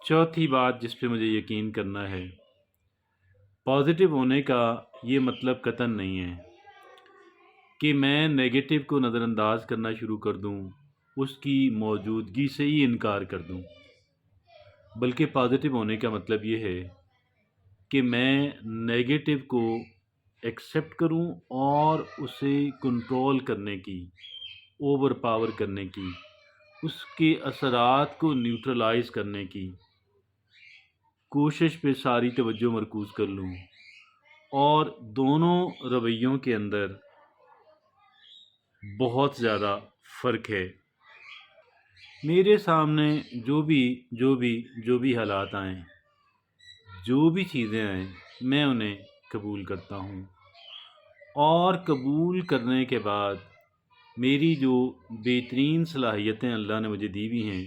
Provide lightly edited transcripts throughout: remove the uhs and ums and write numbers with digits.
چوتھی بات جس پہ مجھے یقین کرنا ہے، پازیٹیو ہونے کا یہ مطلب قطعاً نہیں ہے کہ میں نیگیٹو کو نظر انداز کرنا شروع کر دوں، اس کی موجودگی سے ہی انکار کر دوں، بلکہ پازیٹیو ہونے کا مطلب یہ ہے کہ میں نیگیٹو کو ایکسیپٹ کروں اور اسے کنٹرول کرنے کی، اوور پاور کرنے کی، اس کے اثرات کو نیوٹرلائز کرنے کی کوشش پہ ساری توجہ مرکوز کر لوں، اور دونوں رویوں کے اندر بہت زیادہ فرق ہے۔ میرے سامنے جو بھی حالات آئیں، جو بھی چیزیں آئیں، میں انہیں قبول کرتا ہوں، اور قبول کرنے کے بعد میری جو بہترین صلاحیتیں اللہ نے مجھے دی ہوئی ہیں،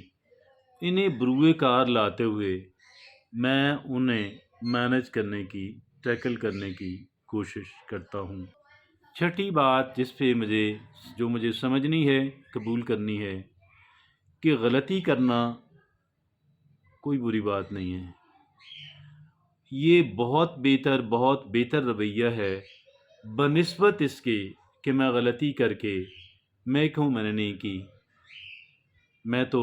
انہیں بروئے کار لاتے ہوئے میں انہیں مینج کرنے کی، ٹیکل کرنے کی کوشش کرتا ہوں۔ چھٹی بات جو مجھے سمجھنی ہے، قبول کرنی ہے، کہ غلطی کرنا کوئی بری بات نہیں ہے۔ یہ بہت بہتر رویہ ہے بنسبت اس کے کہ میں غلطی کر کے میں کہوں میں نے نہیں کی، میں تو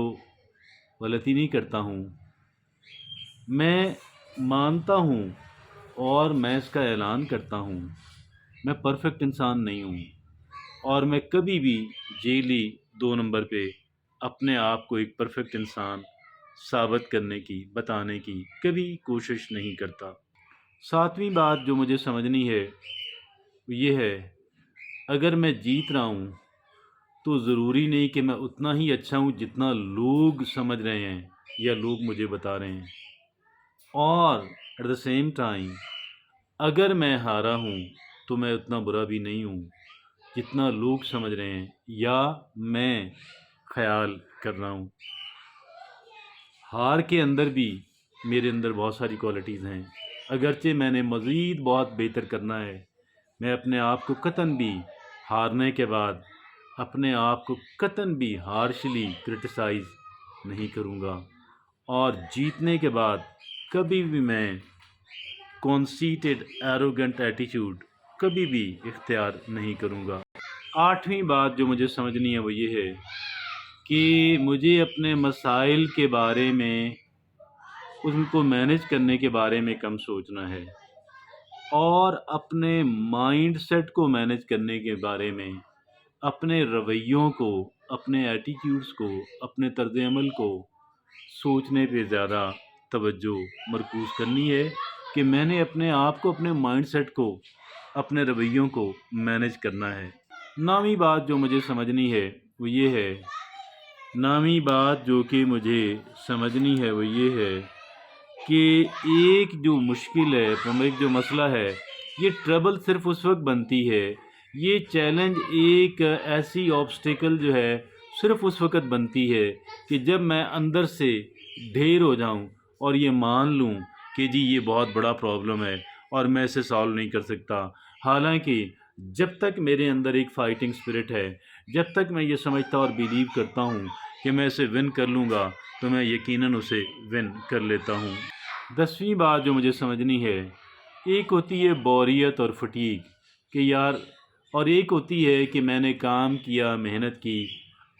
غلطی نہیں کرتا ہوں، میں مانتا ہوں اور میں اس کا اعلان کرتا ہوں، میں پرفیکٹ انسان نہیں ہوں، اور میں کبھی بھی جیلی 2 نمبر پہ اپنے آپ کو ایک پرفیکٹ انسان ثابت کرنے کی، بتانے کی کبھی کوشش نہیں کرتا۔ ساتویں بات جو مجھے سمجھنی ہے وہ یہ ہے، اگر میں جیت رہا ہوں تو ضروری نہیں کہ میں اتنا ہی اچھا ہوں جتنا لوگ سمجھ رہے ہیں یا لوگ مجھے بتا رہے ہیں، اور ایٹ دا سیم ٹائم اگر میں ہارا ہوں تو میں اتنا برا بھی نہیں ہوں جتنا لوگ سمجھ رہے ہیں یا میں خیال کر رہا ہوں۔ ہار کے اندر بھی میرے اندر بہت ساری کوالٹیز ہیں، اگرچہ میں نے مزید بہت بہتر کرنا ہے، میں اپنے آپ کو قطعاً بھی ہارنے کے بعد اپنے آپ کو قطعاً بھی ہارشلی کرٹیسائز نہیں کروں گا، اور جیتنے کے بعد کبھی بھی میں کانسیٹڈ ایروگنٹ ایٹیچیوڈ کبھی بھی اختیار نہیں کروں گا۔ آٹھویں بات جو مجھے سمجھنی ہے وہ یہ ہے کہ مجھے اپنے مسائل کے بارے میں، ان کو مینج کرنے کے بارے میں کم سوچنا ہے، اور اپنے مائنڈ سیٹ کو مینج کرنے کے بارے میں، اپنے رویوں کو، اپنے ایٹیٹیوڈز کو، اپنے طرز عمل کو سوچنے پہ زیادہ توجہ مرکوز کرنی ہے کہ میں نے اپنے آپ کو، اپنے مائنڈ سیٹ کو، اپنے رویوں کو مینج کرنا ہے۔ نویں بات جو مجھے سمجھنی ہے وہ یہ ہے، نویں بات جو کہ مجھے سمجھنی ہے وہ یہ ہے کہ ایک جو مشکل ہے، ایک جو مسئلہ ہے، یہ ٹربل صرف اس وقت بنتی ہے، یہ چیلنج ایک ایسی آبسٹیکل جو ہے صرف اس وقت بنتی ہے کہ جب میں اندر سے ڈھیر ہو جاؤں اور یہ مان لوں کہ جی یہ بہت بڑا پرابلم ہے اور میں اسے سالو نہیں کر سکتا۔ حالانکہ جب تک میرے اندر ایک فائٹنگ سپرٹ ہے، جب تک میں یہ سمجھتا اور بیلیو کرتا ہوں کہ میں اسے ون کر لوں گا، تو میں یقیناً اسے ون کر لیتا ہوں۔ 10ویں بات جو مجھے سمجھنی ہے، ایک ہوتی ہے بوریت اور فٹیگ کہ یار، اور ایک ہوتی ہے کہ میں نے کام کیا، محنت کی،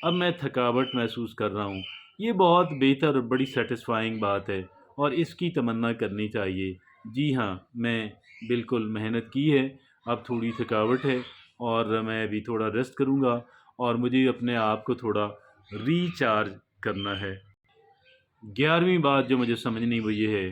اب میں تھکاوٹ محسوس کر رہا ہوں۔ یہ بہت بہتر اور بڑی سیٹسفائنگ بات ہے اور اس کی تمنا کرنی چاہیے۔ جی ہاں، میں بالکل محنت کی ہے، اب تھوڑی تھکاوٹ ہے اور میں ابھی تھوڑا ریسٹ کروں گا، اور مجھے اپنے آپ کو تھوڑا ریچارج کرنا ہے۔ 11ویں بات جو مجھے سمجھنی وہ یہ ہے،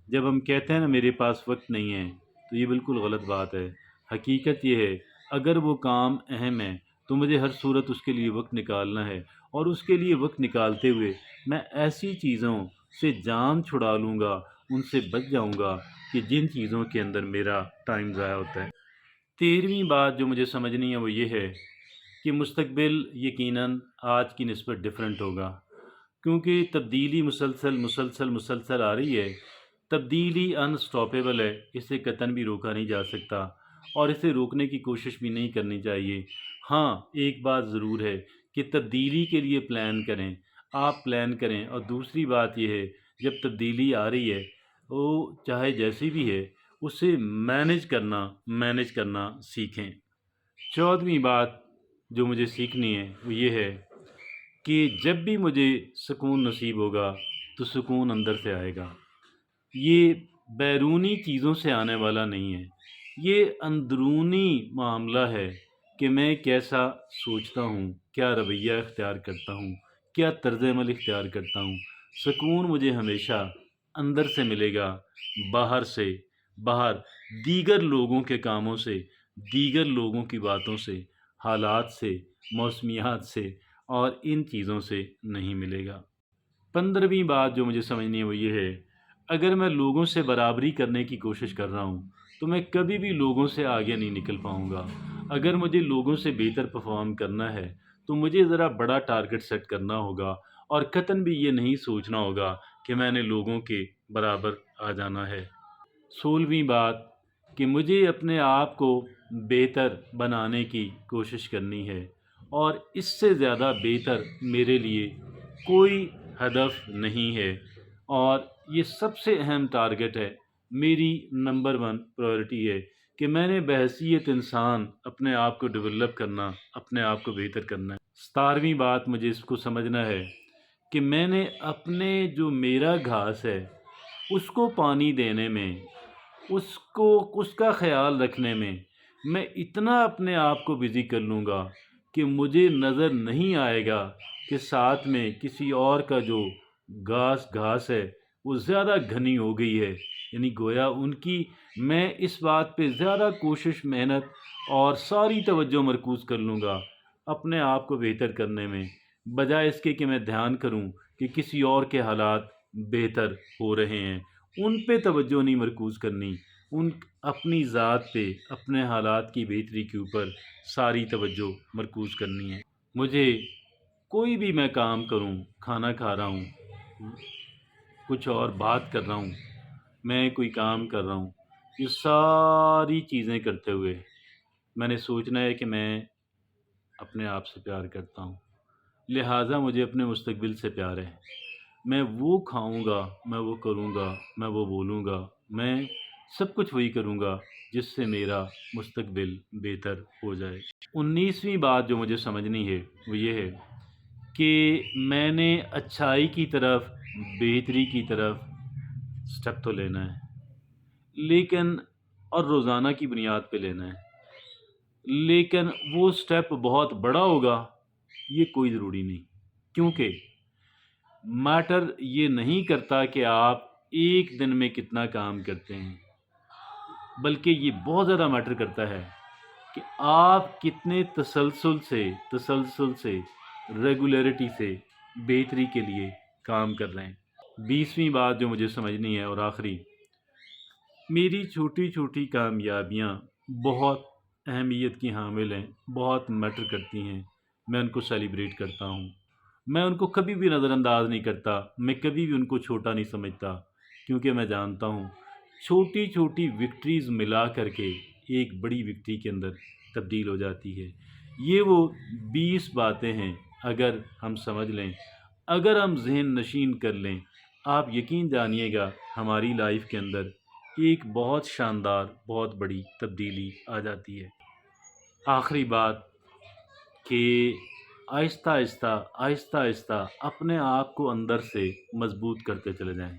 جب ہم کہتے ہیں نا میرے پاس وقت نہیں ہے، تو یہ بالکل غلط بات ہے۔ حقیقت یہ ہے، اگر وہ کام اہم ہے تو مجھے ہر صورت اس کے لیے وقت نکالنا ہے، اور اس کے لیے وقت نکالتے ہوئے میں ایسی چیزوں سے جان چھڑا لوں گا، ان سے بچ جاؤں گا کہ جن چیزوں کے اندر میرا ٹائم ضائع ہوتا ہے۔ 13ویں بات جو مجھے سمجھنی ہے وہ یہ ہے کہ مستقبل یقیناً آج کی نسبت ڈیفرنٹ ہوگا، کیونکہ تبدیلی مسلسل آ رہی ہے۔ تبدیلی انسٹاپیبل ہے، اسے قطعاً بھی روکا نہیں جا سکتا، اور اسے روکنے کی کوشش بھی نہیں کرنی چاہیے۔ ہاں، ایک بات ضرور ہے کہ تبدیلی کے لیے پلان کریں، آپ پلان کریں، اور دوسری بات یہ ہے جب تبدیلی آ رہی ہے وہ چاہے جیسی بھی ہے اسے مینیج کرنا سیکھیں۔ 14ویں بات جو مجھے سیکھنی ہے وہ یہ ہے کہ جب بھی مجھے سکون نصیب ہوگا تو سکون اندر سے آئے گا، یہ بیرونی چیزوں سے آنے والا نہیں ہے، یہ اندرونی معاملہ ہے کہ میں کیسا سوچتا ہوں، کیا رویہ اختیار کرتا ہوں، کیا طرز عمل اختیار کرتا ہوں۔ سکون مجھے ہمیشہ اندر سے ملے گا، باہر دیگر لوگوں کے کاموں سے، دیگر لوگوں کی باتوں سے، حالات سے، موسمیات سے اور ان چیزوں سے نہیں ملے گا۔ 15ویں بات جو مجھے سمجھنی ہے وہ یہ ہے، اگر میں لوگوں سے برابری کرنے کی کوشش کر رہا ہوں تو میں کبھی بھی لوگوں سے آگے نہیں نکل پاؤں گا۔ اگر مجھے لوگوں سے بہتر پرفارم کرنا ہے تو مجھے ذرا بڑا ٹارگٹ سیٹ کرنا ہوگا اور قطعاً بھی یہ نہیں سوچنا ہوگا کہ میں نے لوگوں کے برابر آ جانا ہے۔ 16ویں بات کہ مجھے اپنے آپ کو بہتر بنانے کی کوشش کرنی ہے اور اس سے زیادہ بہتر میرے لیے کوئی ہدف نہیں ہے، اور یہ سب سے اہم ٹارگٹ ہے، میری نمبر 1 پرائورٹی ہے کہ میں نے بحیثیت انسان اپنے آپ کو ڈیولپ کرنا، اپنے آپ کو بہتر کرنا ہے۔ 17ویں بات مجھے اس کو سمجھنا ہے کہ میں نے اپنے جو میرا گھاس ہے اس کو پانی دینے میں، اس کا خیال رکھنے میں اتنا اپنے آپ کو بزی کر لوں گا کہ مجھے نظر نہیں آئے گا کہ ساتھ میں کسی اور کا جو گھاس ہے وہ زیادہ گھنی ہو گئی ہے، یعنی گویا ان کی میں اس بات پہ زیادہ کوشش، محنت اور ساری توجہ مرکوز کر لوں گا اپنے آپ کو بہتر کرنے میں، بجائے اس کے کہ میں دھیان کروں کہ کسی اور کے حالات بہتر ہو رہے ہیں۔ ان پہ توجہ نہیں مرکوز کرنی، اپنی ذات پہ، اپنے حالات کی بہتری کے اوپر ساری توجہ مرکوز کرنی ہے۔ مجھے کوئی بھی میں کام کروں، کھانا کھا رہا ہوں، کچھ اور بات کر رہا ہوں، میں کوئی کام کر رہا ہوں، یہ ساری چیزیں کرتے ہوئے میں نے سوچنا ہے کہ میں اپنے آپ سے پیار کرتا ہوں، لہٰذا مجھے اپنے مستقبل سے پیار ہے۔ میں وہ کھاؤں گا، میں وہ کروں گا، میں وہ بولوں گا، میں سب کچھ وہی کروں گا جس سے میرا مستقبل بہتر ہو جائے۔ 19ویں بات جو مجھے سمجھنی ہے وہ یہ ہے کہ میں نے اچھائی کی طرف، بہتری کی طرف سٹیپ تو لینا ہے، لیکن اور روزانہ کی بنیاد پہ لینا ہے، لیکن وہ سٹیپ بہت بڑا ہوگا یہ کوئی ضروری نہیں، کیونکہ میٹر یہ نہیں کرتا کہ آپ ایک دن میں کتنا کام کرتے ہیں، بلکہ یہ بہت زیادہ میٹر کرتا ہے کہ آپ کتنے تسلسل سے ریگولیرٹی سے بہتری کے لیے کام کر رہے ہیں۔ 20ویں بات جو مجھے سمجھنی ہے اور آخری، میری چھوٹی چھوٹی کامیابیاں بہت اہمیت کی حامل ہیں، بہت میٹر کرتی ہیں، میں ان کو سیلیبریٹ کرتا ہوں، میں ان کو کبھی بھی نظر انداز نہیں کرتا، میں کبھی بھی ان کو چھوٹا نہیں سمجھتا، کیونکہ میں جانتا ہوں چھوٹی چھوٹی وکٹریز ملا کر کے ایک بڑی وکٹری کے اندر تبدیل ہو جاتی ہے۔ یہ وہ 20 باتیں ہیں، اگر ہم سمجھ لیں، اگر ہم ذہن نشین کر لیں، آپ یقین جانیے گا ہماری لائف کے اندر ایک بہت شاندار، بہت بڑی تبدیلی آ جاتی ہے۔ آخری بات کہ آہستہ آہستہ اپنے آپ کو اندر سے مضبوط کرتے چلے جائیں،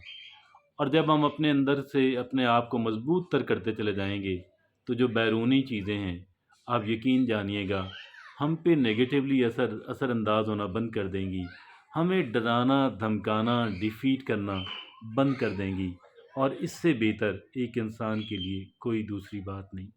اور جب ہم اپنے اندر سے اپنے آپ کو مضبوط تر کرتے چلے جائیں گے تو جو بیرونی چیزیں ہیں آپ یقین جانیے گا ہم پہ نیگیٹیولی اثر انداز ہونا بند کر دیں گی، ہمیں ڈرانا، دھمکانا، ڈیفیٹ کرنا بند کر دیں گی، اور اس سے بہتر ایک انسان کے لیے کوئی دوسری بات نہیں۔